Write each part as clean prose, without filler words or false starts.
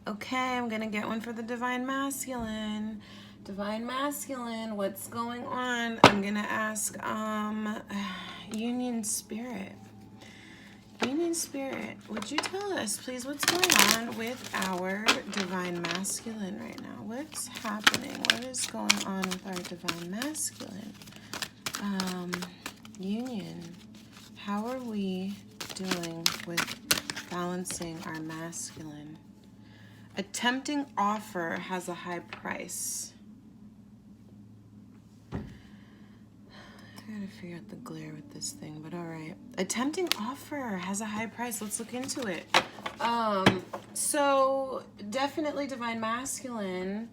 Okay, I'm gonna get one for the Divine Masculine. Divine Masculine, what's going on? I'm gonna ask Union Spirit. Union Spirit, would you tell us, please, what's going on with our Divine Masculine right now? What's happening? What is going on with our Divine Masculine? Union, how are we doing with balancing our masculine? A tempting offer has a high price. I gotta figure out the glare with this thing, but all right. A tempting offer has a high price. Let's look into it. So definitely Divine Masculine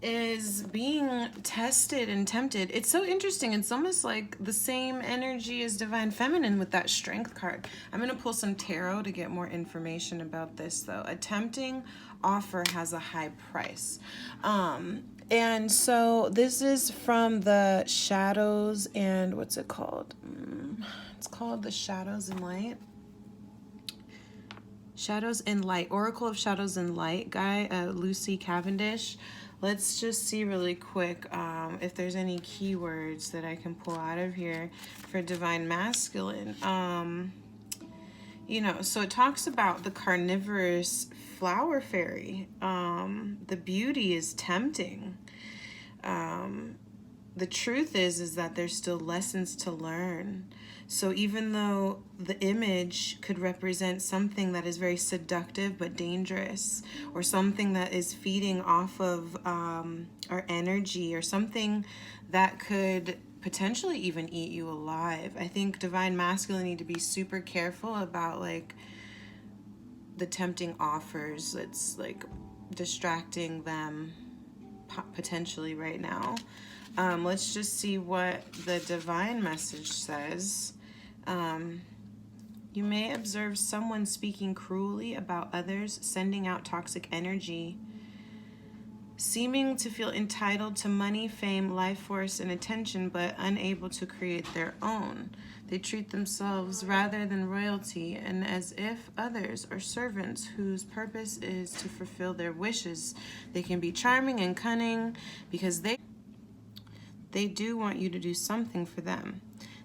is being tested and tempted. It's so interesting. It's almost like the same energy as Divine Feminine with that Strength card. I'm going to pull some tarot to get more information about this, though. A tempting offer has a high price. And so this is from the Shadows and what's it called? It's called the Shadows and Light. Shadows and Light, Oracle of Shadows and Light guy, Lucy Cavendish. Let's just see really quick if there's any keywords that I can pull out of here for Divine Masculine. So it talks about the carnivorous flower fairy. The beauty is tempting. The truth is that there's still lessons to learn. So even though the image could represent something that is very seductive but dangerous, or something that is feeding off of our energy, or something that could potentially even eat you alive, I think Divine Masculine need to be super careful about like the tempting offers that's like distracting them potentially right now. Let's just see what the divine message says. You may observe someone speaking cruelly about others, sending out toxic energy, seeming to feel entitled to money, fame, life force, and attention, but unable to create their own. They treat themselves rather than royalty, and as if others are servants whose purpose is to fulfill their wishes. They can be charming and cunning because they do want you to do something for them.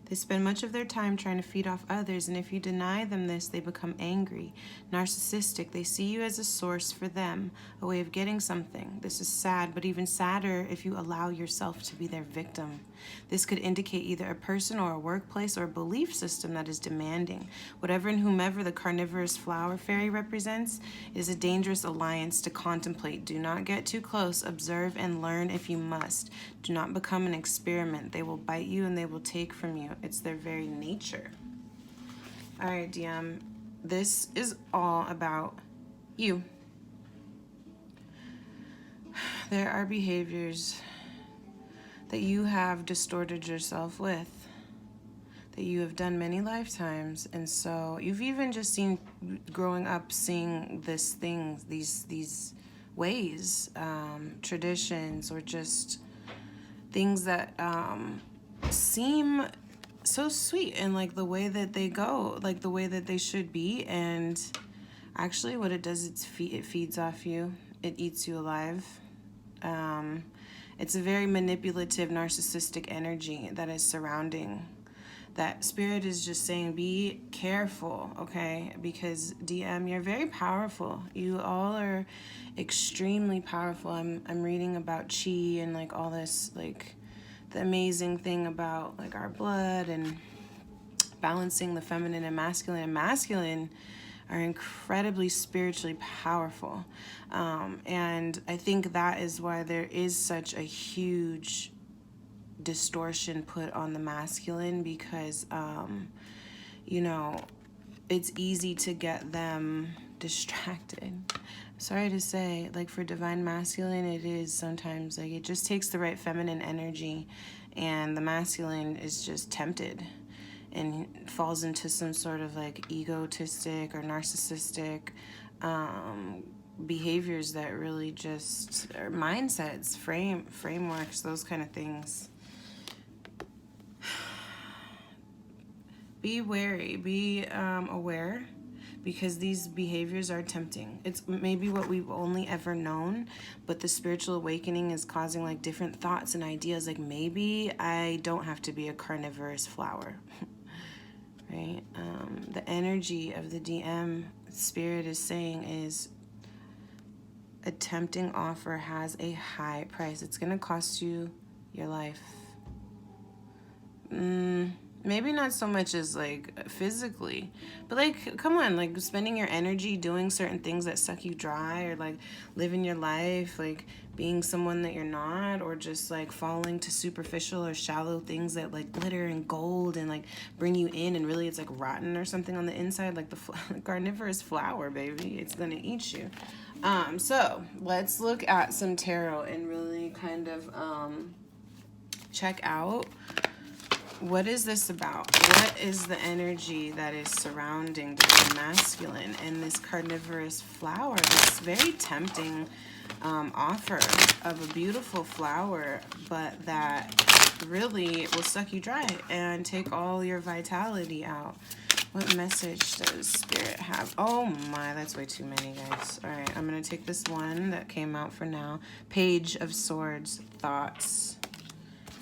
They spend much of their time trying to feed off others, and if you deny them this, they become angry, narcissistic. They see you as a source for them, a way of getting something. This is sad, but even sadder if you allow yourself to be their victim. This could indicate either a person or a workplace or a belief system that is demanding. Whatever and whomever the carnivorous flower fairy represents is a dangerous alliance to contemplate. Do not get too close. Observe and learn if you must. Do not become an experiment. They will bite you and they will take from you. It's their very nature. All right, DM. This is all about you. There are behaviors that you have distorted yourself with, that you have done many lifetimes, and so you've even just seen growing up seeing this thing, these ways, traditions, or just things that seem so sweet and like the way that they go, like the way that they should be, and actually what it does, it feeds off you, it eats you alive. It's a very manipulative, narcissistic energy that is surrounding. That spirit is just saying, be careful, okay? Because DM, you're very powerful. You all are extremely powerful. I'm reading about chi and like all this, like the amazing thing about like our blood and balancing the feminine and masculine. And masculine are incredibly spiritually powerful. And I think that is why there is such a huge distortion put on the masculine, because, it's easy to get them distracted. Sorry to say, like for Divine Masculine, it is sometimes like it just takes the right feminine energy and the masculine is just tempted and falls into some sort of like egotistic or narcissistic behaviors that really just are mindsets, frameworks, those kind of things. Be wary, be aware, because these behaviors are tempting. It's maybe what we've only ever known, but the spiritual awakening is causing like different thoughts and ideas. Like maybe I don't have to be a carnivorous flower, right? The energy of the DM spirit is saying is a tempting offer has a high price. It's going to cost you your life. Maybe not so much as like physically, but like, come on, like spending your energy doing certain things that suck you dry, or like living your life, like being someone that you're not, or just like falling to superficial or shallow things that like glitter and gold and like bring you in, and really it's like rotten or something on the inside, like the carnivorous flower, baby. It's gonna eat you. So let's look at some tarot and really kind of check out, what is this about? What is the energy that is surrounding the masculine and this carnivorous flower? This very tempting offer of a beautiful flower, but that really will suck you dry and take all your vitality out. What message does Spirit have? Oh my, that's way too many, guys. All right, I'm going to take this one that came out for now. Page of Swords, thoughts.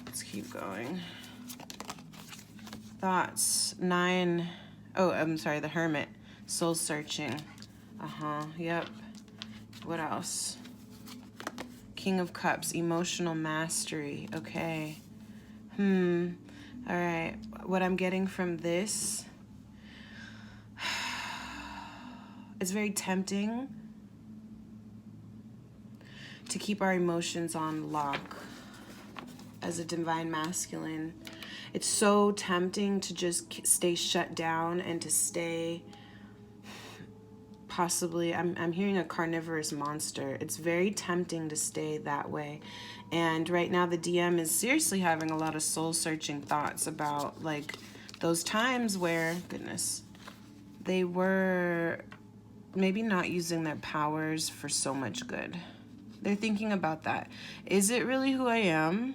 Let's keep going. Thoughts, 9. Oh, I'm sorry, the Hermit. Soul searching. Yep. What else? King of Cups, emotional mastery. Okay. All right. What I'm getting from this, it's very tempting to keep our emotions on lock as a divine masculine. It's so tempting to just stay shut down and to stay possibly, I'm hearing a carnivorous monster. It's very tempting to stay that way. And right now the DM is seriously having a lot of soul searching thoughts about like those times where, goodness, they were maybe not using their powers for so much good. They're thinking about that. Is it really who I am?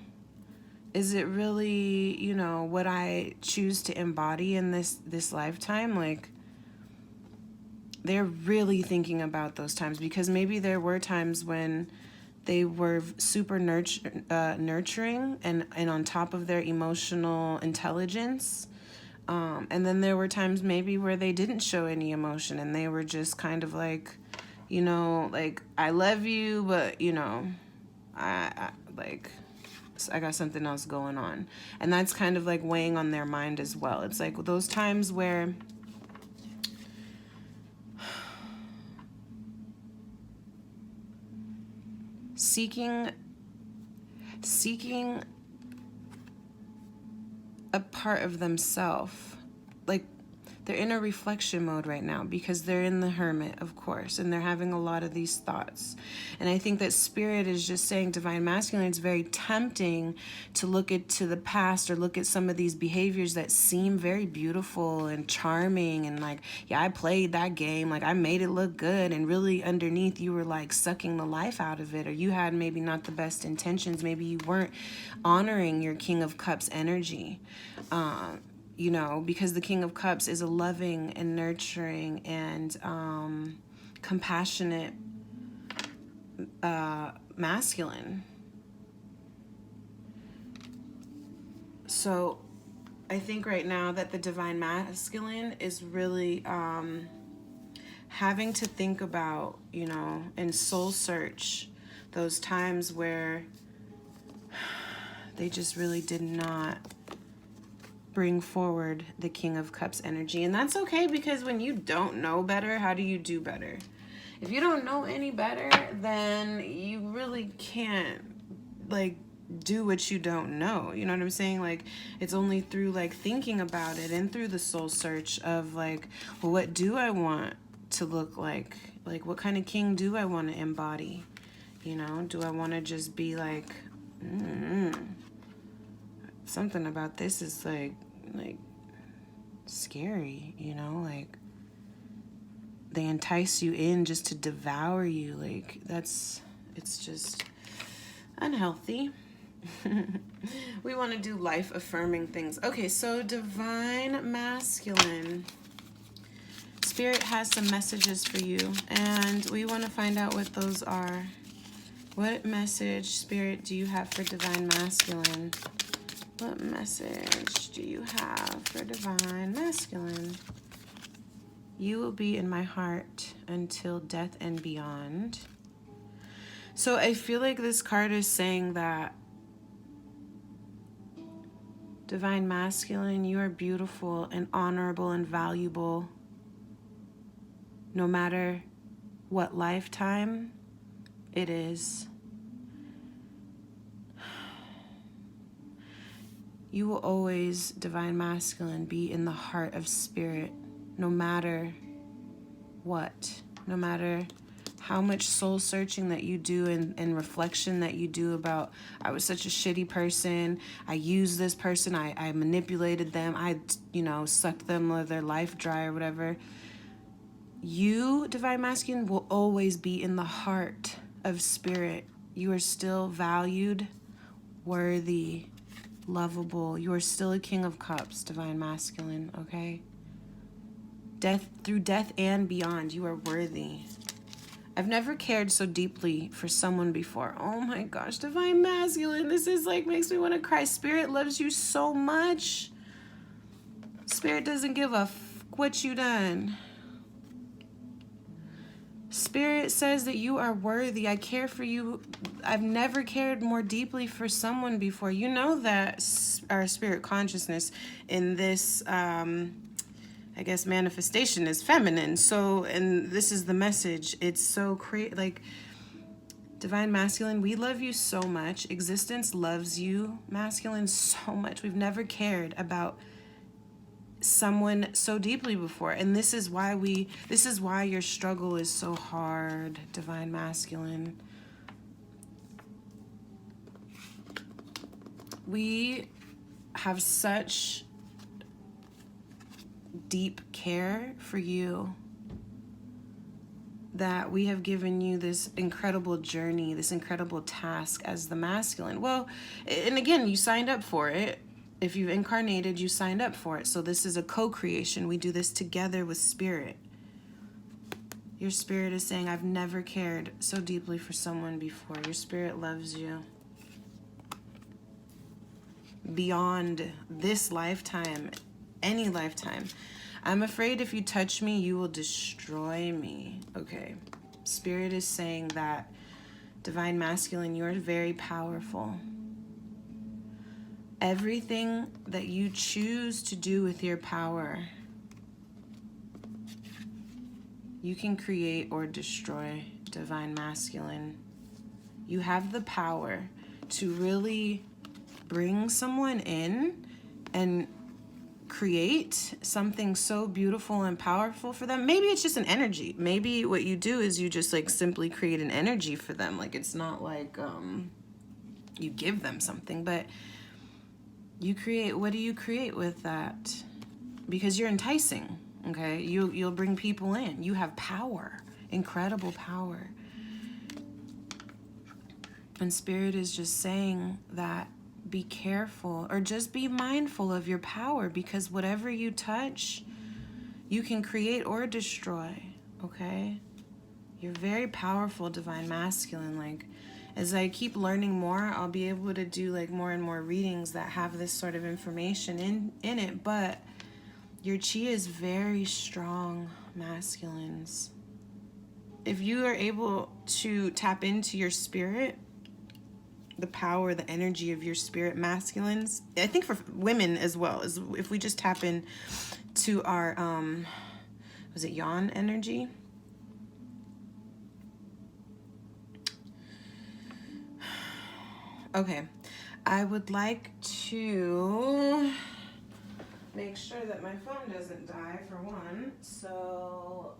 Is it really, you know, what I choose to embody in this lifetime? Like, they're really thinking about those times, because maybe there were times when they were super nurturing and on top of their emotional intelligence. And then there were times maybe where they didn't show any emotion and they were just kind of like, you know, like, I love you, but, you know, I got something else going on. And that's kind of like weighing on their mind as well. It's like those times where seeking a part of themselves, like they're in a reflection mode right now because they're in the Hermit, of course, and they're having a lot of these thoughts. And I think that Spirit is just saying, divine masculine, it's very tempting to look into the past or look at some of these behaviors that seem very beautiful and charming and like, yeah, I played that game, like I made it look good, and really underneath you were like sucking the life out of it, or you had maybe not the best intentions, maybe you weren't honoring your King of Cups energy. You know, because the King of Cups is a loving and nurturing and compassionate masculine. So I think right now that the divine masculine is really having to think about, you know, and soul search those times where they just really did not bring forward the King of Cups energy. And that's okay, because when you don't know better, how do you do better? If you don't know any better, then you really can't like do what you don't know. You know what I'm saying? Like, it's only through like thinking about it and through the soul search of like, well, what do I want to look like? Like, what kind of king do I want to embody? You know, do I want to just be like, something about this is like scary, you know, like they entice you in just to devour you. Like, it's just unhealthy. We want to do life affirming things. Okay, so divine masculine. Spirit has some messages for you, and we want to find out what those are. What message, Spirit, do you have for Divine Masculine? What message do you have for Divine Masculine? You will be in my heart until death and beyond. So I feel like this card is saying that Divine Masculine, you are beautiful and honorable and valuable no matter what lifetime it is. You will always, Divine Masculine, be in the heart of Spirit no matter what, no matter how much soul searching that you do and reflection that you do about, I was such a shitty person, I used this person, I manipulated them, I, sucked them of their life dry or whatever. You, Divine Masculine, will always be in the heart of Spirit. You are still valued, worthy, lovable. You are still a King of Cups, Divine Masculine, okay? Through death and beyond, you are worthy. I've never cared so deeply for someone before. Oh my gosh, Divine Masculine, this is like, makes me want to cry. Spirit loves you so much. Spirit doesn't give a what you done. Spirit says that you are worthy. I care for you. I've never cared more deeply for someone before. You know that our spirit consciousness in this, I guess, manifestation is feminine. So, and this is the message. It's so like, Divine Masculine, we love you so much. Existence loves you, Masculine, so much. We've never cared about someone so deeply before, and this is why your struggle is so hard, Divine Masculine. We have such deep care for you that we have given you this incredible journey, this incredible task as the masculine. Well, and again, you signed up for it. If you've incarnated, you signed up for it. So this is a co-creation. We do this together with Spirit. Your Spirit is saying, I've never cared so deeply for someone before. Your Spirit loves you. Beyond this lifetime, any lifetime. I'm afraid if you touch me, you will destroy me. Okay. Spirit is saying that, Divine Masculine, you're very powerful. Everything that you choose to do with your power, you can create or destroy, Divine Masculine. You have the power to really bring someone in and create something so beautiful and powerful for them. Maybe it's just an energy. Maybe what you do is you just like simply create an energy for them. Like it's not like you give them something, but you create. What do you create with that? Because you're enticing, okay? You'll bring people in. You have power, incredible power. And Spirit is just saying that be careful or just be mindful of your power, because whatever you touch, you can create or destroy, okay? You're very powerful, Divine Masculine. Like, as I keep learning more, I'll be able to do like more and more readings that have this sort of information in it, but your chi is very strong, Masculines. If you are able to tap into your spirit, the power, the energy of your spirit, Masculines, I think for women as well, is if we just tap in to our, was it Yang energy? Okay, I would like to make sure that my phone doesn't die for one, so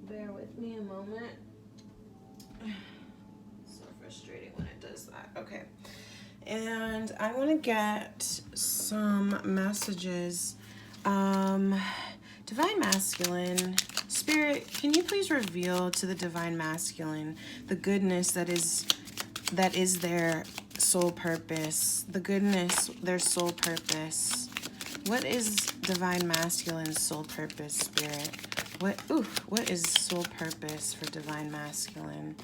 bear with me a moment. So frustrating when it does that. Okay, and I want to get some messages. Divine Masculine, Spirit, can you please reveal to the Divine Masculine the goodness that is their soul purpose, the goodness, their soul purpose? What is Divine Masculine soul purpose, Spirit? What is soul purpose for Divine Masculine?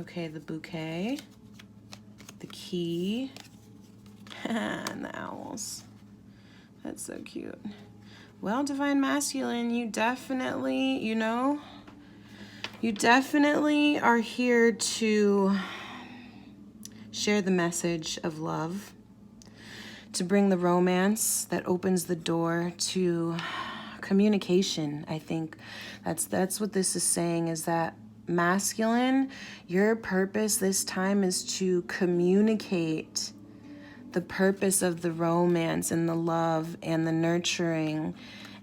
Okay, the bouquet, the key, and the owls. That's so cute. Well, Divine Masculine, you definitely, you definitely are here to share the message of love, to bring the romance that opens the door to communication. I think that's what this is saying, is that masculine, your purpose this time is to communicate the purpose of the romance and the love and the nurturing,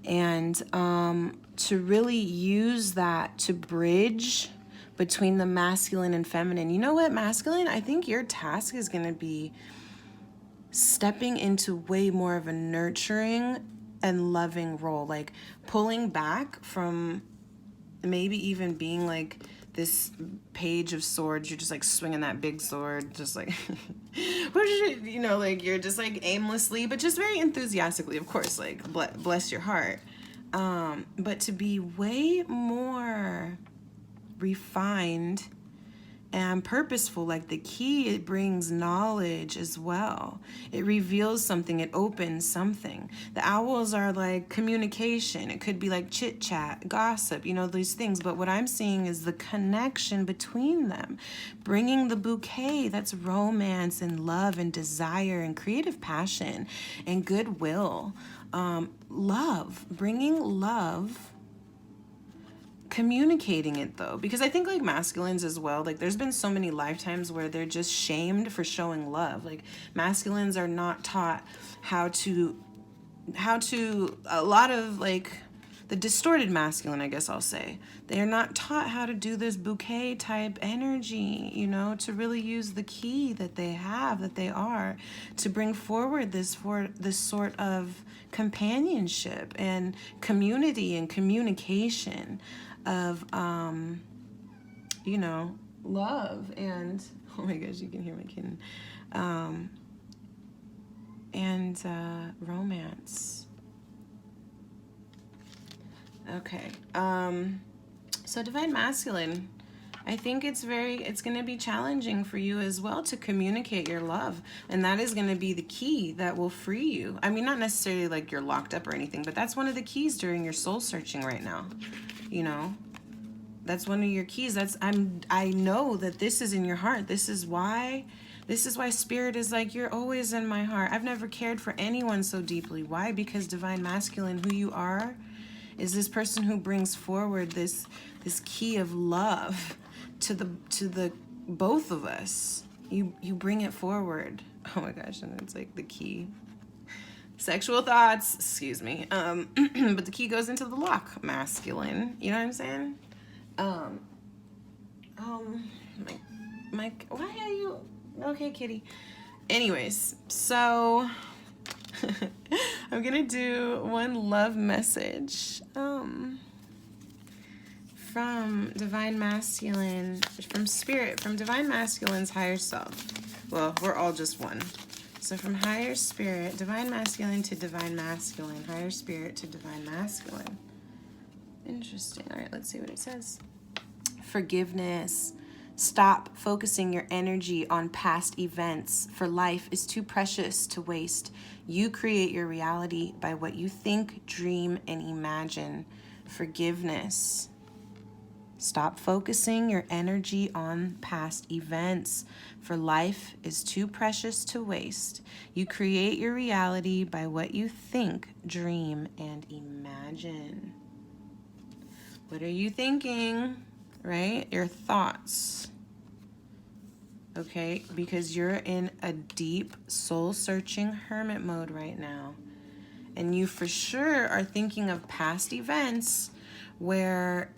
and to really use that to bridge between the masculine and feminine. You know what, masculine? I think your task is going to be stepping into way more of a nurturing and loving role, like pulling back from maybe even being like this page of swords. You're just like swinging that big sword, just like, like you're just like aimlessly, but just very enthusiastically, of course, like bless your heart. But to be way more refined and purposeful, like the key, it brings knowledge as well. It reveals something, it opens something. The owls are like communication. It could be like chit chat, gossip, these things. But what I'm seeing is the connection between them, bringing the bouquet, that's romance and love and desire and creative passion and goodwill. Love, bringing love, communicating it though, because I think like masculines as well, like there's been so many lifetimes where they're just shamed for showing love. Like masculines are not taught how to a lot of like the distorted masculine, I guess I'll say, they are not taught how to do this bouquet type energy, to really use the key that they have, that they are, to bring forward this sort of companionship and community and communication of love and, oh my gosh, you can hear my kitten, and romance. Okay, so Divine Masculine, I think it's going to be challenging for you as well to communicate your love. And that is going to be the key that will free you. I mean, not necessarily like you're locked up or anything, but that's one of the keys during your soul searching right now. That's one of your keys. I know that this is in your heart. This is why Spirit is like, you're always in my heart. I've never cared for anyone so deeply. Why? Because Divine Masculine, who you are, is this person who brings forward this key of love to the both of us. You bring it forward. Oh my gosh, and it's like the key. Sexual thoughts, excuse me. But the key goes into the lock, masculine. You know what I'm saying? Mike, why are you okay, kitty? Anyways, so I'm gonna do one love message from Divine Masculine, from Spirit, from Divine Masculine's higher self. Well, we're all just one. So from higher spirit, Divine Masculine to Divine Masculine, higher spirit to Divine Masculine. Interesting. All right, let's see what it says. Forgiveness. Stop focusing your energy on past events, for life is too precious to waste. You create your reality by what you think, dream, and imagine. Forgiveness. Stop focusing your energy on past events, for life is too precious to waste. You create your reality by what you think, dream, and imagine. What are you thinking? Right? Your thoughts. Okay? Because you're in a deep soul-searching hermit mode right now. And you for sure are thinking of past events where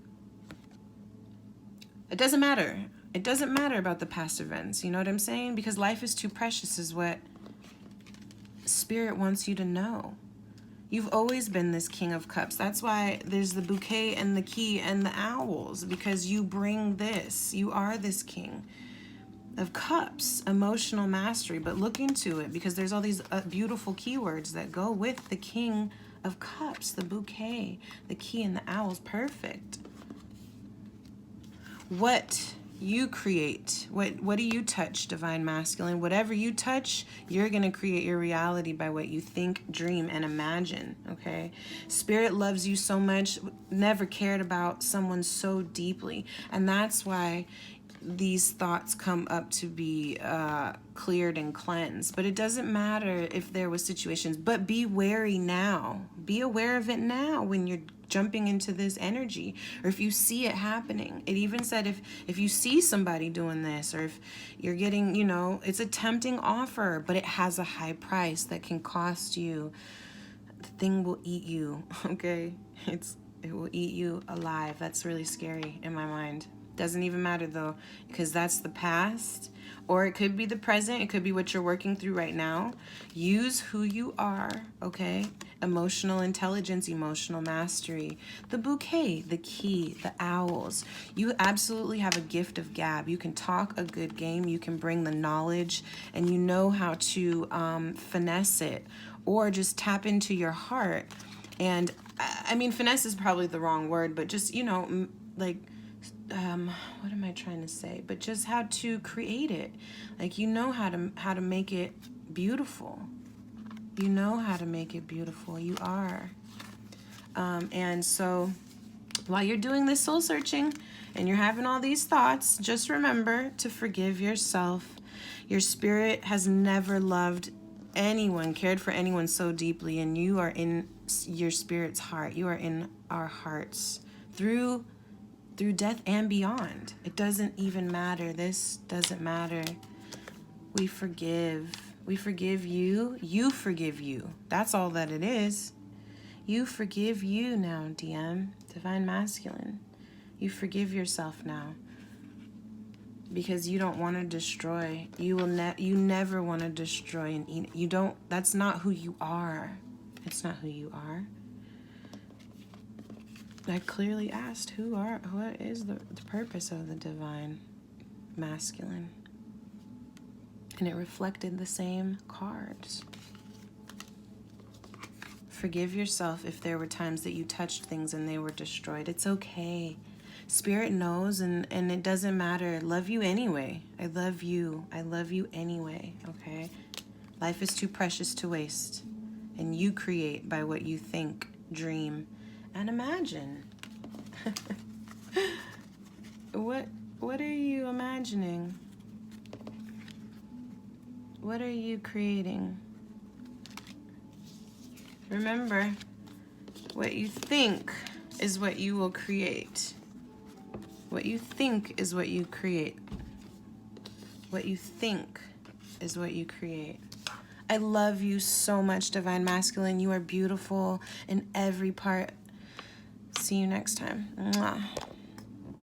it doesn't matter. It doesn't matter about the past events. You know what I'm saying? Because life is too precious is what Spirit wants you to know. You've always been this King of Cups. That's why there's the bouquet and the key and the owls, because you bring this. You are this King of Cups, emotional mastery. But look into it, because there's all these beautiful keywords that go with the King of Cups, the bouquet, the key, and the owls. Perfect. What you create, what do you touch, Divine Masculine? Whatever you touch, you're going to create your reality by what you think, dream, and imagine, okay? Spirit loves you so much, never cared about someone so deeply, and that's why these thoughts come up to be cleared and cleansed. But it doesn't matter if there was situations, but be wary now. Be aware of it now when you're jumping into this energy, or if you see it happening. It even said if you see somebody doing this, or if you're getting, you know, it's a tempting offer, but it has a high price that can cost you. The thing will eat you, okay? It will eat you alive. That's really scary in my mind. Doesn't even matter though, because that's the past, or it could be the present. It could be what you're working through right now. Use who you are, okay? Emotional intelligence, emotional mastery, the bouquet, the key, the owls. You absolutely have a gift of gab. You can talk a good game. You can bring the knowledge, and you know how to finesse it, or just tap into your heart. And I mean, finesse is probably the wrong word, but just, you know, like, what am I trying to say? But just how to create it. Like, you know how to make it beautiful. You know how to make it beautiful. You are. And so while you're doing this soul searching and you're having all these thoughts, just remember to forgive yourself. Your spirit has never loved anyone, cared for anyone so deeply, and you are in your spirit's heart. You are in our hearts through death and beyond. It doesn't even matter. This doesn't matter. We forgive. We forgive you. You forgive you. That's all that it is. You forgive you now, DM, Divine Masculine. You forgive yourself now, because you don't want to destroy. You never want to destroy and eat. You don't. That's not who you are. It's not who you are. I clearly asked, what is the purpose of the Divine Masculine? And it reflected the same cards. Forgive yourself if there were times that you touched things and they were destroyed. It's okay. Spirit knows, and it doesn't matter. Love you anyway. I love you. I love you anyway, okay? Life is too precious to waste. And you create by what you think, dream, and imagine. What are you imagining? What are you creating? Remember, what you think is what you will create. What you think is what you create. What you think is what you create. I love you so much, Divine Masculine. You are beautiful in every part. See you next time. Mwah.